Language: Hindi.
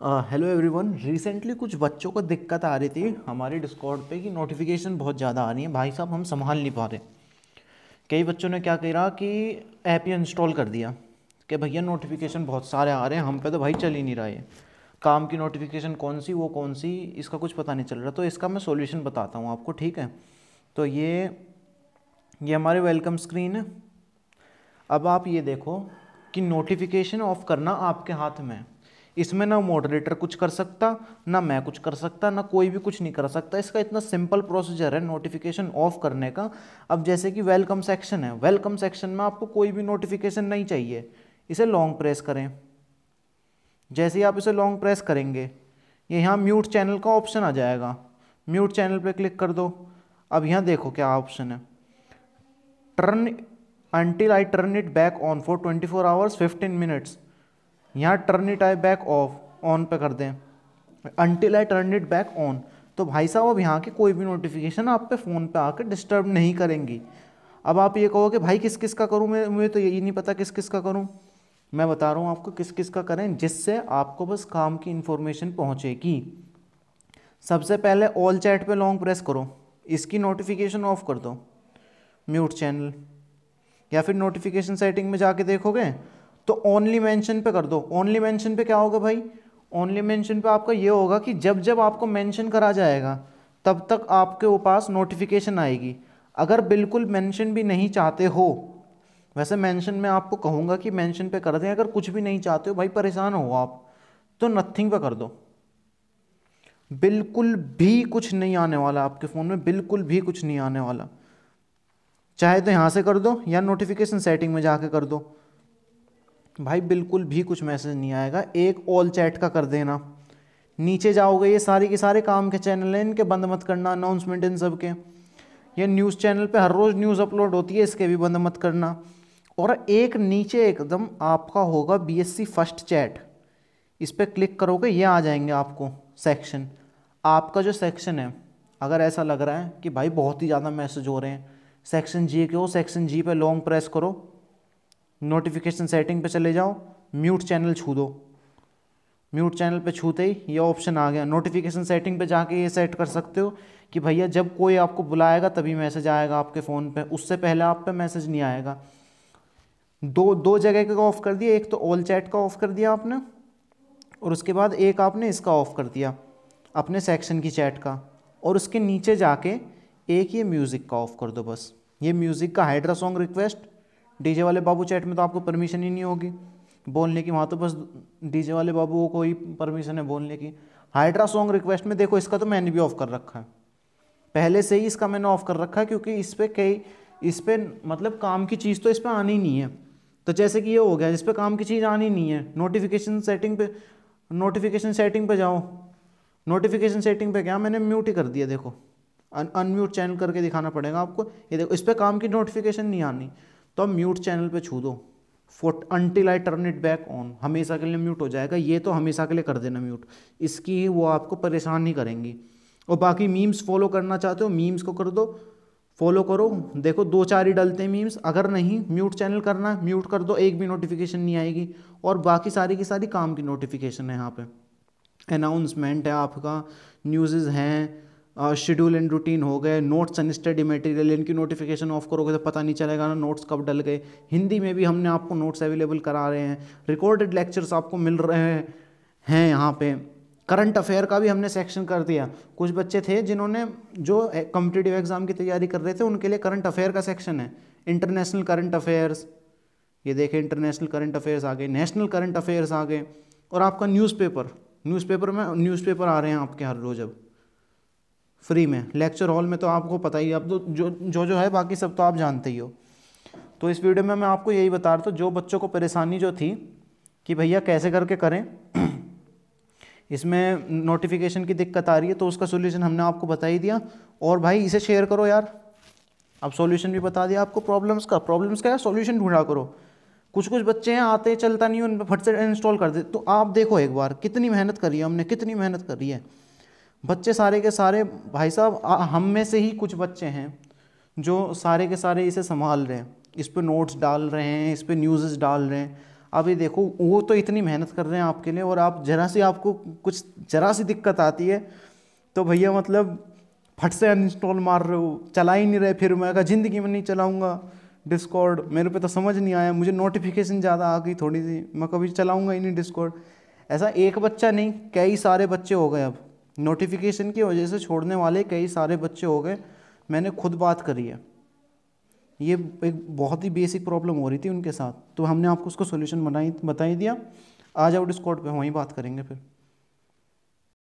Hello everyone. रिसेंटली कुछ बच्चों को दिक्कत आ रही थी हमारे डिस्कॉर्ड पे कि नोटिफिकेशन बहुत ज़्यादा आ रही है। भाई साहब हम संभाल नहीं पा रहे। कई बच्चों ने क्या करा कि ऐप ही इंस्टॉल कर दिया कि भैया नोटिफिकेशन बहुत सारे आ रहे हैं, हम पे तो भाई चल ही नहीं रहा है। काम की नोटिफिकेशन कौन सी वो कौन सी, इसका कुछ पता नहीं चल रहा। तो इसका मैं सॉल्यूशन बताता हूँ आपको, ठीक है। तो ये हमारे वेलकम स्क्रीन है। अब आप ये देखो कि नोटिफिकेशन ऑफ करना आपके हाथ में है। इसमें ना मॉडरेटर कुछ कर सकता, ना मैं कुछ कर सकता, ना कोई भी कुछ नहीं कर सकता। इसका इतना सिंपल प्रोसीजर है नोटिफिकेशन ऑफ करने का। अब जैसे कि वेलकम सेक्शन है, वेलकम सेक्शन में आपको कोई भी नोटिफिकेशन नहीं चाहिए। इसे लॉन्ग प्रेस करें। जैसे ही आप इसे लॉन्ग प्रेस करेंगे ये यहाँ म्यूट चैनल का ऑप्शन आ जाएगा। म्यूट चैनल पे क्लिक कर दो। अब यहाँ देखो क्या ऑप्शन है, turn until I turn it back on for 24 hours 15 minutes। यहाँ turn it I back of on पे कर दें, until I turn it back on। तो भाई साहब अब यहाँ की कोई भी नोटिफिकेशन आप पे फ़ोन पे आकर डिस्टर्ब नहीं करेंगी। अब आप ये कहोगे भाई किस किस का करूँ, मुझे तो यही नहीं पता किस किस का करूँ। मैं बता रहा हूँ आपको किस किस का करें जिससे आपको बस काम की इन्फॉर्मेशन पहुँचेगी। सबसे पहले ऑल चैट पे लॉन्ग प्रेस करो, इसकी नोटिफिकेशन ऑफ कर दो, म्यूट चैनल। या फिर नोटिफिकेशन सेटिंग में जाके देखोगे तो ओनली मेंशन पे कर दो। ओनली मेंशन पे क्या होगा भाई, ओनली मेंशन पे आपका ये होगा कि जब जब आपको मेंशन करा जाएगा तब तक आपके पास नोटिफिकेशन आएगी। अगर बिल्कुल मेंशन भी नहीं चाहते हो, वैसे मेंशन मैं आपको कहूँगा कि मेंशन पे कर दें। अगर कुछ भी नहीं चाहते हो भाई, परेशान हो आप, तो नथिंग पे कर दो। बिल्कुल भी कुछ नहीं आने वाला आपके फ़ोन में, बिल्कुल भी कुछ नहीं आने वाला। चाहे तो यहाँ से कर दो या नोटिफिकेशन सेटिंग में जाके कर दो, भाई बिल्कुल भी कुछ मैसेज नहीं आएगा। एक ऑल चैट का कर देना। नीचे जाओगे ये सारे के सारे काम के चैनल हैं, इनके बंद मत करना, अनाउंसमेंट इन सब के। ये न्यूज़ चैनल पे हर रोज़ न्यूज़ अपलोड होती है, इसके भी बंद मत करना। और एक नीचे एकदम आपका होगा बीएससी फर्स्ट चैट, इस पर क्लिक करोगे ये आ जाएंगे आपको सेक्शन। आपका जो सेक्शन है, अगर ऐसा लग रहा है कि भाई बहुत ही ज़्यादा मैसेज हो रहे हैं, सेक्शन जी के हो, सेक्शन जी पे लॉन्ग प्रेस करो, नोटिफिकेशन सेटिंग पे चले जाओ, म्यूट चैनल छू दो। म्यूट चैनल पे छूते ही ये ऑप्शन आ गया। नोटिफिकेशन सेटिंग पे जाके ये सेट कर सकते हो कि भैया जब कोई आपको बुलाएगा तभी मैसेज आएगा आपके फ़ोन पे, उससे पहले आप पे मैसेज नहीं आएगा। दो दो जगह का ऑफ कर दिया, एक तो ऑल चैट का ऑफ कर दिया आपने, और उसके बाद एक आपने इसका ऑफ कर दिया अपने सेक्शन की चैट का। और उसके नीचे जाके एक ये म्यूज़िक का ऑफ कर दो बस। ये म्यूज़िक का हाइड्रा सॉन्ग रिक्वेस्ट, डीजे वाले बाबू चैट में तो आपको परमिशन ही नहीं होगी बोलने की, वहाँ तो बस डीजे वाले बाबू को ही परमिशन है बोलने की। हाइड्रा सॉन्ग रिक्वेस्ट में देखो, इसका तो मैंने भी ऑफ कर रखा है, पहले से ही इसका मैंने ऑफ कर रखा है, क्योंकि इस पर मतलब काम की चीज़ तो इस पर आनी ही नहीं है। तो जैसे कि ये हो गया, इस पर काम की चीज़ आनी नहीं है। नोटिफिकेशन सेटिंग पे जाओ, नोटिफिकेशन सेटिंग पे क्या मैंने म्यूट ही कर दिया, देखो अनम्यूट चैनल करके दिखाना पड़ेगा आपको। ये देखो इस पर काम की नोटिफिकेशन नहीं आनी, तो अब म्यूट चैनल पे छू दो। Until I turn it back on, हमेशा के लिए म्यूट हो जाएगा। ये तो हमेशा के लिए कर देना म्यूट, इसकी वो आपको परेशान नहीं करेंगी। और बाकी मीम्स फॉलो करना चाहते हो मीम्स को कर दो, फॉलो करो। देखो 2-4 ही डलते हैं मीम्स, अगर नहीं म्यूट चैनल करना है म्यूट कर दो, एक भी नोटिफिकेशन नहीं आएगी। और बाकी सारी की सारी काम की नोटिफिकेशन है यहाँ पे। अनाउंसमेंट है आपका, न्यूज़ हैं, शेड्यूल एंड रूटीन हो गए, नोट्स एंड स्टडी मटेरियल, इनकी नोटिफिकेशन ऑफ करोगे तो पता नहीं चलेगा ना नोट्स कब डल गए। हिंदी में भी हमने आपको नोट्स अवेलेबल करा रहे हैं, रिकॉर्डेड लेक्चर्स आपको मिल रहे हैं यहाँ पे। करंट अफेयर का भी हमने सेक्शन कर दिया। कुछ बच्चे थे जिन्होंने जो कॉम्पिटिटिव एग्जाम की तैयारी कर रहे थे, उनके लिए करंट अफेयर का सेक्शन है। इंटरनेशनल करंट अफेयर्स, ये देखें इंटरनेशनल करंट अफेयर्स आ गए, नेशनल करंट अफेयर्स आ गए। और आपका न्यूज़पेपर में न्यूज़पेपर आ रहे हैं आपके हर रोज़ अब फ्री में। लेक्चर हॉल में तो आपको पता ही, अब तो जो है बाकी सब तो आप जानते ही हो। तो इस वीडियो में मैं आपको यही बता रहा था, जो बच्चों को परेशानी जो थी कि भैया कैसे करके करें, इसमें नोटिफिकेशन की दिक्कत आ रही है, तो उसका सोल्यूशन हमने आपको बता ही दिया। और भाई इसे शेयर करो यार, अब सॉल्यूशन भी बता दिया आपको प्रॉब्लम्स का यार सॉल्यूशन ढूंढा करो। कुछ कुछ बच्चे हैं आते चलता नहीं, उन पर फट से इंस्टॉल कर दे। तो आप देखो एक बार कितनी मेहनत करी है हमने, कितनी मेहनत करी है। बच्चे सारे के सारे भाई साहब, हम में से ही कुछ बच्चे हैं जो सारे के सारे इसे संभाल रहे हैं, इस पर नोट्स डाल रहे हैं, इस पर न्यूज़ डाल रहे हैं। अभी देखो वो तो इतनी मेहनत कर रहे हैं आपके लिए, और आप जरा सी, आपको कुछ जरा सी दिक्कत आती है तो भैया मतलब फट से अनइंस्टॉल मार रहे हो, चला ही नहीं रहे। फिर मैं कहा ज़िंदगी में नहीं चलाऊंगा डिस्कॉर्ड, मेरे पे तो समझ नहीं आया, मुझे नोटिफिकेशन ज़्यादा आ गई थोड़ी सी, मैं कभी चलाऊंगा ही नहीं डिस्कॉर्ड। ऐसा एक बच्चा नहीं, कई सारे बच्चे हो गए अब नोटिफिकेशन की वजह से छोड़ने वाले, कई सारे बच्चे हो गए। मैंने खुद बात करी है, ये एक बहुत ही बेसिक प्रॉब्लम हो रही थी उनके साथ, तो हमने आपको उसको सोल्यूशन बता ही दिया। आ जाओ डिस्कॉर्ड पे, वहीं बात करेंगे फिर।